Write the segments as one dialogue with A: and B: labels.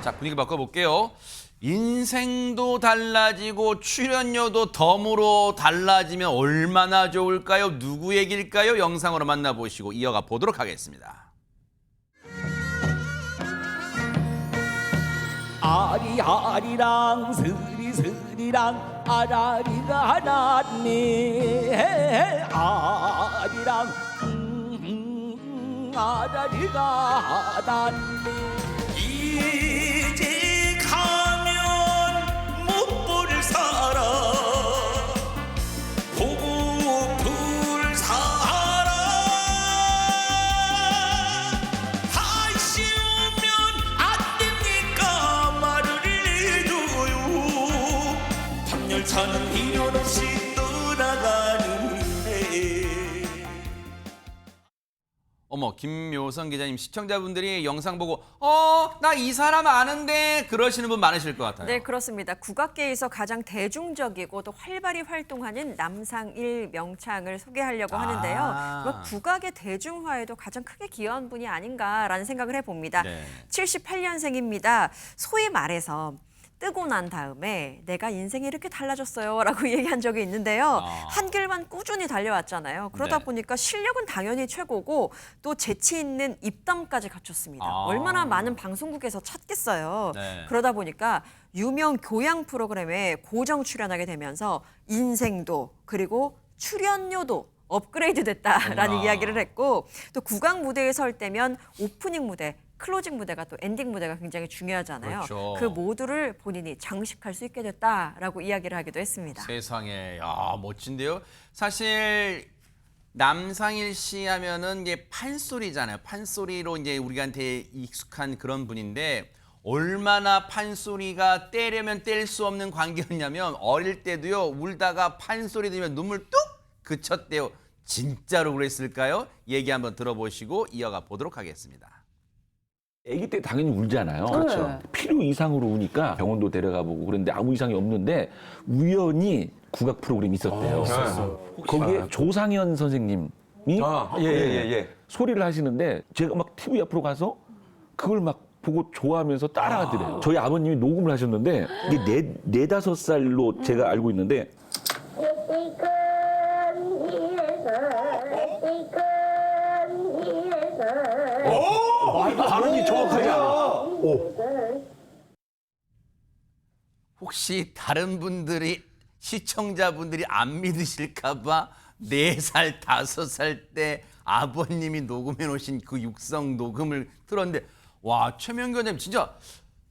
A: 자, 분위기 바꿔볼게요. 인생도 달라지고 출연료도 덤으로 달라지면 얼마나 좋을까요? 누구 얘기일까요? 영상으로 만나보시고 이어가 보도록 하겠습니다.
B: 아리아리랑 스리스리랑 아라리가 났네 아리랑 아라리가 났네 이제 가면 못 볼 사람 보고플 사람 다시 오면 안 됩니까 말을 해줘요 밤열차는 미련 없이 떠나가는데
A: 어머, 김묘성 기자님, 시청자분들이 영상 보고 나 이 사람 아는데 그러시는 분 많으실 것 같아요.
C: 네, 그렇습니다. 국악계에서 가장 대중적이고 또 활발히 활동하는 남상일 명창을 소개하려고 하는데요. 그 국악의 대중화에도 가장 크게 기여한 분이 아닌가라는 생각을 해봅니다.
A: 네.
C: 78년생입니다. 소위 말해서 뜨고 난 다음에 내가 인생이 이렇게 달라졌어요 라고 얘기한 적이 있는데요. 한 길만 꾸준히 달려왔잖아요. 그러다
A: 네.
C: 보니까 실력은 당연히 최고고 또 재치 있는 입담까지 갖췄습니다. 얼마나 많은 방송국에서 찾겠어요.
A: 네.
C: 그러다 보니까 유명 교양 프로그램에 고정 출연하게 되면서 인생도 그리고 출연료도 업그레이드 됐다라는
A: 어머나.
C: 이야기를 했고 또 국악 무대에 설 때면 오프닝 무대 클로징 무대가 또 엔딩 무대가 굉장히 중요하잖아요.
A: 그렇죠.
C: 그 모두를 본인이 장식할 수 있게 됐다라고 이야기를 하기도 했습니다.
A: 세상에, 야, 멋진데요. 사실 남상일 씨 하면은 이게 판소리잖아요. 판소리로 이제 우리한테 익숙한 그런 분인데 얼마나 판소리가 떼려면 뗄 수 없는 관계였냐면 어릴 때도요 울다가 판소리 들으면 눈물 뚝 그쳤대요. 진짜로 그랬을까요? 얘기 한번 들어보시고 이어가 보도록 하겠습니다.
D: 아기 때 당연히 울잖아요.
E: 그렇죠.
D: 필요 이상으로 우니까 병원도 데려가 보고 그랬는데 아무 이상이 없는데 우연히 국악 프로그램이 있었대요. 거기에 조상현 선생님이 소리를 하시는데 제가 막 TV 앞으로 가서 그걸 막 보고 좋아하면서 따라하더래요. 저희 아버님이 녹음을 하셨는데 이게 네다섯 살로 제가 알고 있는데
E: 발음이 정확하지 않아.
A: 혹시 다른 분들이 시청자분들이 안 믿으실까봐 4살, 5살 때 아버님이 녹음해 놓으신 그 육성 녹음을 들었는데 와 최명규 원장님 진짜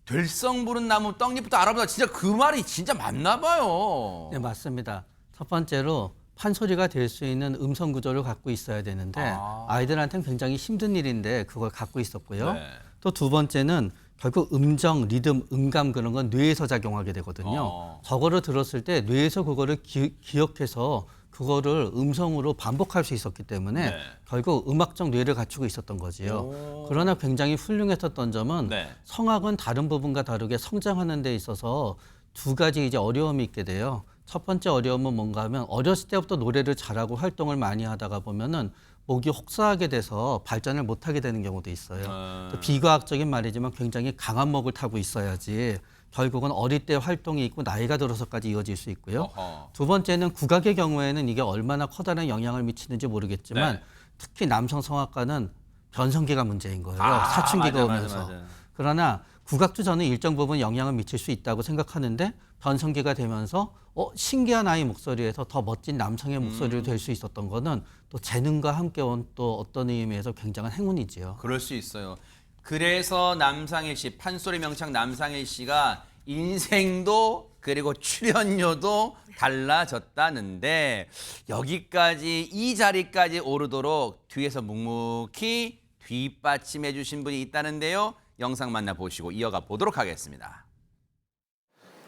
A: 될성 부른 나무 떡잎부터 알아보다 진짜 그 말이 진짜 맞나 봐요.
F: 네, 맞습니다. 첫 번째로 판소리가 될 수 있는 음성 구조를 갖고 있어야 되는데 아이들한테는 굉장히 힘든 일인데 그걸 갖고 있었고요.
A: 네.
F: 또 두 번째는 결국 음정, 리듬, 음감 그런 건 뇌에서 작용하게 되거든요. 저거를 들었을 때 뇌에서 그거를 기억해서 그거를 음성으로 반복할 수 있었기 때문에
A: 네.
F: 결국 음악적 뇌를 갖추고 있었던 거지요. 그러나 굉장히 훌륭했었던 점은
A: 네.
F: 성악은 다른 부분과 다르게 성장하는 데 있어서 두 가지 이제 어려움이 있게 돼요. 첫 번째 어려움은 뭔가 하면 어렸을 때부터 노래를 잘하고 활동을 많이 하다가 보면은 목이 혹사하게 돼서 발전을 못하게 되는 경우도 있어요. 또 비과학적인 말이지만 굉장히 강한 목을 타고 있어야지 결국은 어릴 때 활동이 있고 나이가 들어서까지 이어질 수 있고요.
A: 어허.
F: 두 번째는 국악의 경우에는 이게 얼마나 커다란 영향을 미치는지 모르겠지만
A: 네.
F: 특히 남성 성악가는 변성기가 문제인 거예요. 사춘기가
A: 맞아,
F: 오면서.
A: 맞아, 맞아.
F: 그러나 국악도 저는 일정 부분 영향을 미칠 수 있다고 생각하는데 변성기가 되면서 신기한 아이 목소리에서 더 멋진 남성의 목소리로 될 수 있었던 거는 또 재능과 함께 온 또 어떤 의미에서 굉장한 행운이지요.
A: 그럴 수 있어요. 그래서 남상일 씨, 판소리 명창 남상일 씨가 인생도 그리고 출연료도 달라졌다는데 여기까지 이 자리까지 오르도록 뒤에서 묵묵히 뒷받침해 주신 분이 있다는데요. 영상 만나보시고 이어가 보도록 하겠습니다.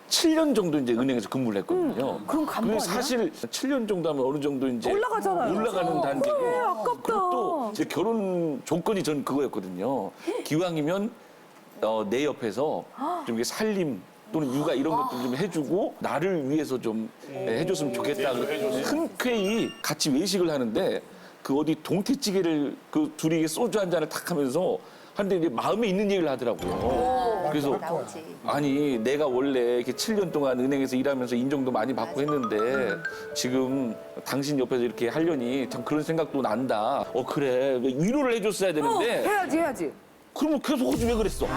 D: 7년 정도 이제 은행에서 근무를 했거든요.
E: 그럼 간부 아니야?
D: 사실 7년 정도 하면 어느 정도 이제
E: 올라가잖아요.
D: 올라가는 단계고.
E: 그래, 아깝다.
D: 그리고 또 제 결혼 조건이 전 그거였거든요. 기왕이면 내 옆에서 좀 이게 살림 또는 육아 이런 것들 좀 해주고 나를 위해서 좀 해줬으면 좋겠다. 흔쾌히 같이 외식을 하는데 그 어디 동태찌개를 그 둘이 소주 한 잔을 탁 하면서 하는데 이제 마음에 있는 얘기를 하더라고요. 그래서
E: 나오지.
D: 아니 내가 원래 이렇게 7년 동안 은행에서 일하면서 인정도 많이 받고 했는데 지금 당신 옆에서 이렇게 하려니 참 그런 생각도 난다. 그래 위로를 해줬어야 되는데
E: 해야지.
D: 그러면 계속 하지 왜 그랬어?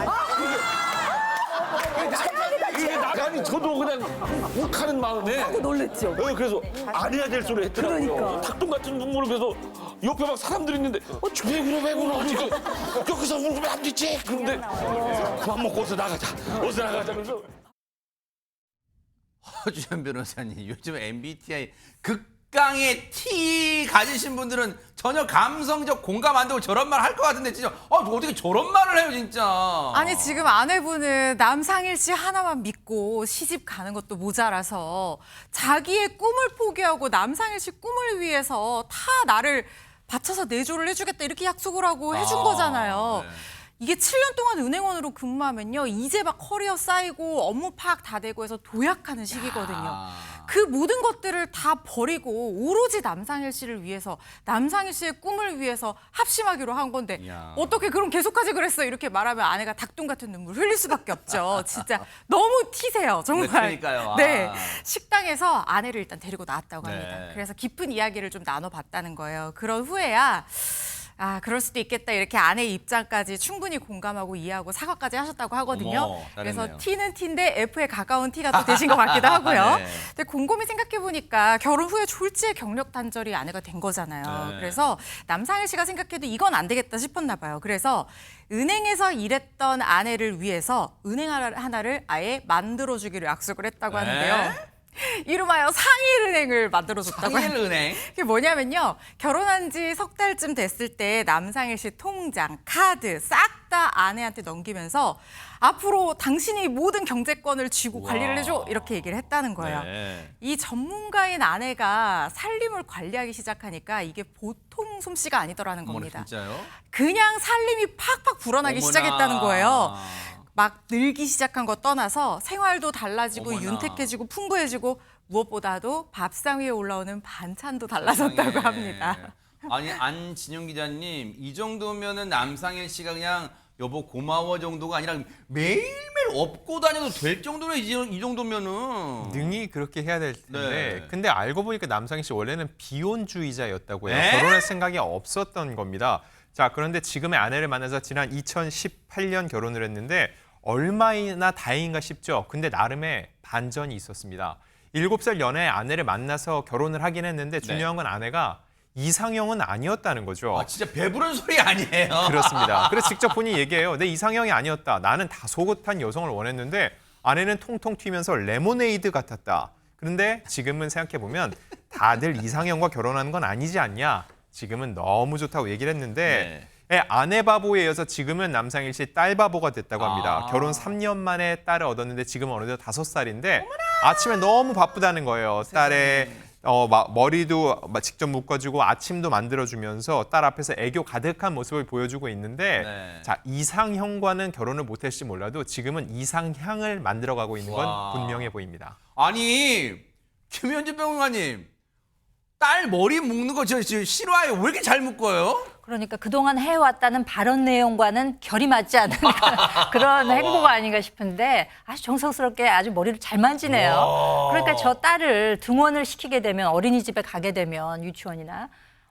D: 이게 나가니 저도 그냥 욱하는 마음에
E: 놀랬죠.
D: 그래서 안 해야 될 소리 했더라고요.
E: 그러니까.
D: 닭똥 같은 눈물을 그래서 옆에 막 사람들이 있는데 왜 그래 여기서 울면 안 되지. 그런데 그만 먹고 어서 나가자 그래서
A: 허주현 변호사님, 요즘 MBTI 극강의 T 가지신 분들은 전혀 감성적 공감 안 되고 저런 말 할 것 같은데 진짜 어떻게 저런 말을 해요 진짜.
G: 아니 지금 아내분은 남상일 씨 하나만 믿고 시집 가는 것도 모자라서 자기의 꿈을 포기하고 남상일 씨 꿈을 위해서 다 나를 바쳐서 내조를 해주겠다 이렇게 약속을 하고 해준 거잖아요.
A: 네.
G: 이게 7년 동안 은행원으로 근무하면요. 이제 막 커리어 쌓이고 업무 파악 다 되고 해서 도약하는 시기거든요. 그 모든 것들을 다 버리고 오로지 남상일 씨를 위해서 남상일 씨의 꿈을 위해서 합심하기로 한 건데
A: 야.
G: 어떻게 그럼 계속하지 그랬어 이렇게 말하면 아내가 닭똥 같은 눈물 흘릴 수밖에 없죠. 진짜 너무 티세요 정말.
A: 네, 그러니까요.
G: 네,
A: 아.
G: 식당에서 아내를 일단 데리고 나왔다고 합니다.
A: 네.
G: 그래서 깊은 이야기를 좀 나눠봤다는 거예요. 그런 후에야 그럴 수도 있겠다 이렇게 아내의 입장까지 충분히 공감하고 이해하고 사과까지 하셨다고 하거든요.
A: 어머, 잘했네요.
G: 그래서 T는 T인데 F에 가까운 T가 또 되신 것 같기도 하고요.
A: 네.
G: 근데 곰곰이 생각해보니까 결혼 후에 졸지에 경력 단절이 아내가 된 거잖아요.
A: 네.
G: 그래서 남상일 씨가 생각해도 이건 안 되겠다 싶었나 봐요. 그래서 은행에서 일했던 아내를 위해서 은행 하나를 아예 만들어주기로 약속을 했다고
A: 네.
G: 하는데요. 이름하여 상일은행을 만들어줬다고 합니다.
A: 상일은행.
G: 그게 뭐냐면요. 결혼한 지 석 달쯤 됐을 때 남상일 씨 통장, 카드 싹 다 아내한테 넘기면서 앞으로 당신이 모든 경제권을 쥐고 관리를 해줘 이렇게 얘기를 했다는 거예요.
A: 네.
G: 이 전문가인 아내가 살림을 관리하기 시작하니까 이게 보통 솜씨가 아니더라는
A: 어머나,
G: 겁니다.
A: 진짜요?
G: 그냥 살림이 팍팍 불어나기
A: 어머나.
G: 시작했다는 거예요. 막 늘기 시작한 거 떠나서 생활도 달라지고
A: 어머나.
G: 윤택해지고 풍부해지고 무엇보다도 밥상 위에 올라오는 반찬도 달라졌다고
A: 세상에.
G: 합니다.
A: 아니 안진영 기자님 이 정도면은 남상일 씨가 그냥 여보 고마워 정도가 아니라 매일매일 업고 다녀도 될 정도로 이 정도면은
H: 능히 그렇게 해야 될 텐데
A: 네.
H: 근데 알고 보니까 남상희 씨 원래는 비혼주의자였다고요.
A: 네?
H: 결혼할 생각이 없었던 겁니다. 자, 그런데 지금의 아내를 만나서 지난 2018년 결혼을 했는데 얼마나 다행인가 싶죠. 근데 나름의 반전이 있었습니다. 7살 연애에 아내를 만나서 결혼을 하긴 했는데 중요한 건 아내가 이상형은 아니었다는 거죠.
A: 아 진짜 배부른 소리 아니에요.
H: 그렇습니다. 그래서 직접 본인이 얘기해요. 내 이상형이 아니었다. 나는 다소곳한 여성을 원했는데 아내는 통통 튀면서 레모네이드 같았다. 그런데 지금은 생각해보면 다들 이상형과 결혼하는 건 아니지 않냐. 지금은 너무 좋다고 얘기를 했는데 아내 바보에 이어서 지금은 남상일 씨 딸 바보가 됐다고 합니다.
A: 아.
H: 결혼 3년 만에 딸을 얻었는데 지금은 어느덧 5살인데 아침에 너무 바쁘다는 거예요. 딸의 머리도 직접 묶어주고 아침도 만들어주면서 딸 앞에서 애교 가득한 모습을 보여주고 있는데
A: 네.
H: 자 이상형과는 결혼을 못했을지 몰라도 지금은 이상향을 만들어가고 있는 건
A: 와.
H: 분명해 보입니다.
A: 아니 김현진 변호사님 딸 머리 묶는 거 저 싫어해요. 왜 이렇게 잘 묶어요?
I: 그러니까 그동안 해왔다는 발언 내용과는 결이 맞지 않는 그런 행보가 아닌가 싶은데 아주 정성스럽게 아주 머리를 잘 만지네요. 그러니까 저 딸을 등원을 시키게 되면 어린이집에 가게 되면 유치원이나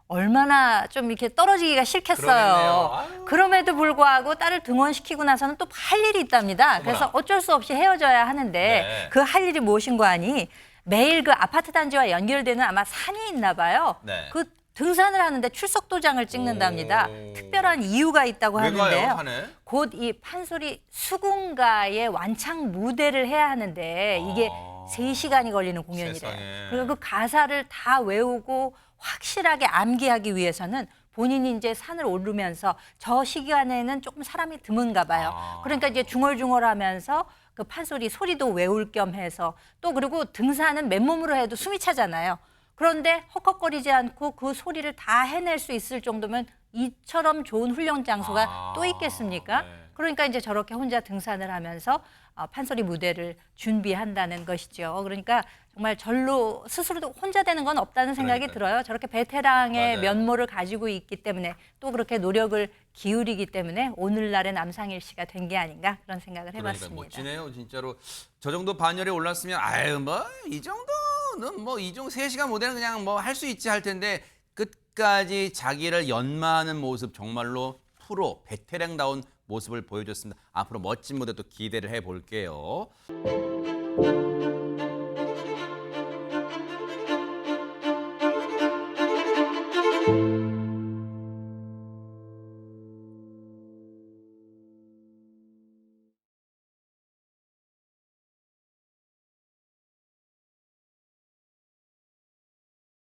I: 얼마나 좀 이렇게 떨어지기가 싫겠어요.
A: 그러겠네요. 아유.
I: 그럼에도 불구하고 딸을 등원시키고 나서는 또 할 일이 있답니다. 그래서 어쩔 수 없이 헤어져야 하는데
A: 네.
I: 그 할 일이 무엇인 거 아니? 매일 그 아파트 단지와 연결되는 아마 산이 있나 봐요.
A: 네.
I: 그 등산을 하는데 출석 도장을 찍는답니다. 특별한 이유가 있다고
A: 왜
I: 하는데요.
A: 가요, 산에?
I: 곧 이 판소리 수군가의 완창 무대를 해야 하는데 이게 3시간이 걸리는 공연이래요.
A: 세상에.
I: 그리고 그 가사를 다 외우고 확실하게 암기하기 위해서는 본인이 이제 산을 오르면서 저 시간에는 조금 사람이 드문가 봐요. 그러니까 이제 중얼중얼하면서 그 판소리 소리도 외울 겸 해서 또 그리고 등산은 맨몸으로 해도 숨이 차잖아요. 그런데 헉헉거리지 않고 그 소리를 다 해낼 수 있을 정도면 이처럼 좋은 훈련 장소가 또 있겠습니까?
A: 네.
I: 그러니까 이제 저렇게 혼자 등산을 하면서 판소리 무대를 준비한다는 것이죠. 그러니까 정말 절로 스스로도 혼자 되는 건 없다는 생각이
A: 그러니까요.
I: 들어요. 저렇게 베테랑의
A: 맞아요.
I: 면모를 가지고 있기 때문에 또 그렇게 노력을 기울이기 때문에 오늘날의 남상일 씨가 된 게 아닌가 그런 생각을
A: 그러니까
I: 해봤습니다.
A: 멋지네요, 진짜로. 저 정도 반열에 올랐으면 아유 뭐 이 정도는 뭐 이 정도 3시간 무대는 그냥 뭐 할 수 있지 할 텐데 끝까지 자기를 연마하는 모습 정말로 프로 베테랑다운 모습을 보여줬습니다. 앞으로 멋진 무대 또 기대를 해볼게요.